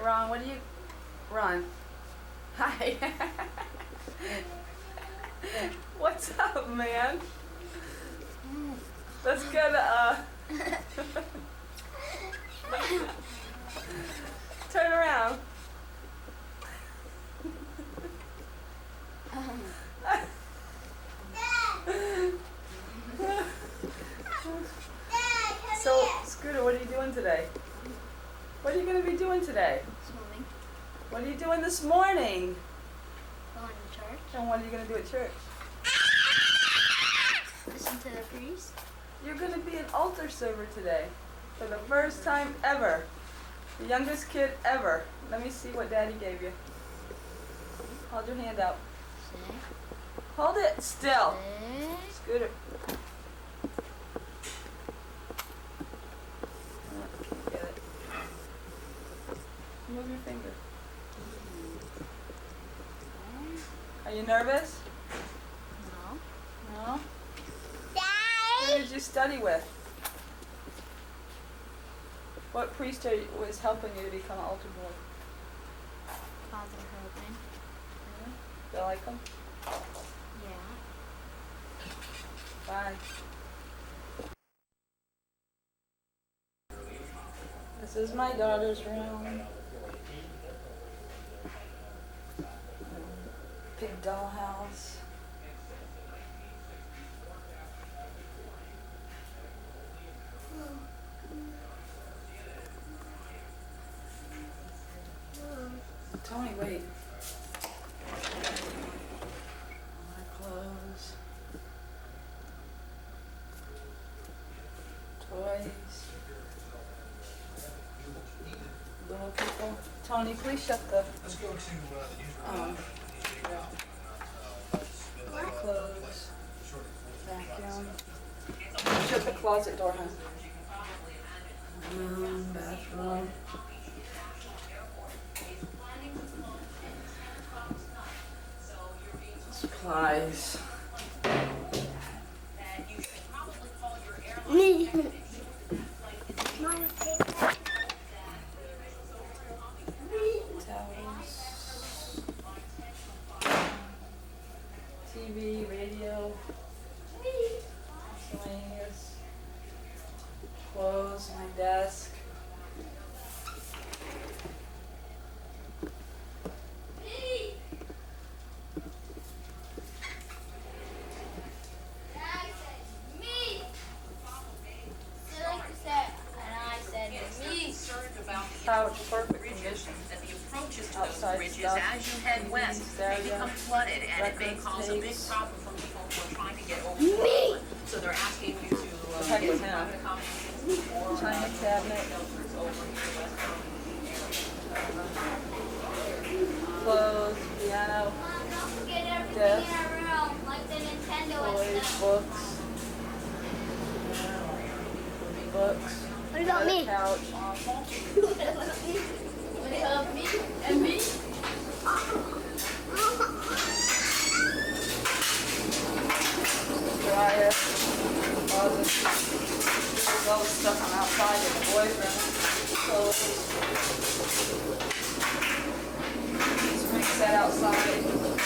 Ron, what do you... Ron. Hi. What's up, man? Let's get turn around. So, Scooter, what are you doing today? What are you going to be doing today? Swimming. What are you doing this morning? Going to church. And what are you going to do at church? Listen to the priest. You're going to be an altar server today. For the first time ever. The youngest kid ever. Let me see what Daddy gave you. Hold your hand out. Sit. Hold it still. Sit. Scooter. Oh, can't get it. Move your finger. Are you nervous? No. No? Who did you study with? What priest was helping you to become an altar boy? Father Hogan. Really? Do you like him? Yeah. Bye. This is my daughter's room. Big dollhouse. Tony, wait. My clothes. Toys. Little people. Tony, please shut the... Let's go to My clothes. Vacuum. Shut the closet door, huh? Bathroom. Supplies. Me. Towels. TV, radio. Miscellaneous. Clothes, my desk. Couch, perfect condition. That the approaches to Outside those bridges stuff. as you head west may become flooded, and it may cause a big problem for people who are trying to get over the river. So they're asking you to Heck get with some him. kind of accommodations or China cabinet. shelters over here west. Clothes, piano, Don't forget everything desk, in our room, like the Nintendo toys, and stuff. books. Books. What about me? Couch. What about me? And me? Dryer. Closet. There's all the stuff from outside in the boys' room. Clothes. Swing set outside.